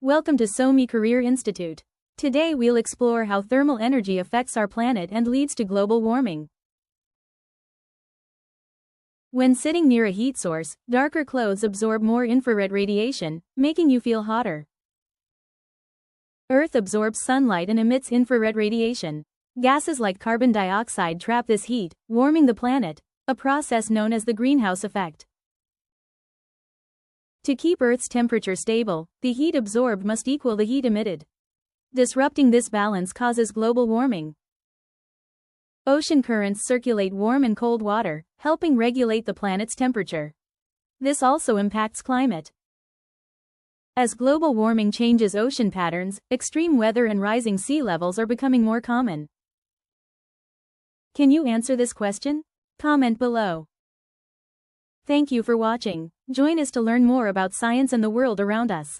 Welcome to Soumy Career Institute. Today we'll explore how thermal energy affects our planet and leads to global warming. When sitting near a heat source, darker clothes absorb more infrared radiation, making you feel hotter. Earth absorbs sunlight and emits infrared radiation. Gases like carbon dioxide trap this heat, warming the planet, a process known as the greenhouse effect. To keep Earth's temperature stable, the heat absorbed must equal the heat emitted. Disrupting this balance causes global warming. Ocean currents circulate warm and cold water, helping regulate the planet's temperature. This also impacts climate. As global warming changes ocean patterns, extreme weather and rising sea levels are becoming more common. Can you answer this question? Comment below. Thank you for watching. Join us to learn more about science and the world around us.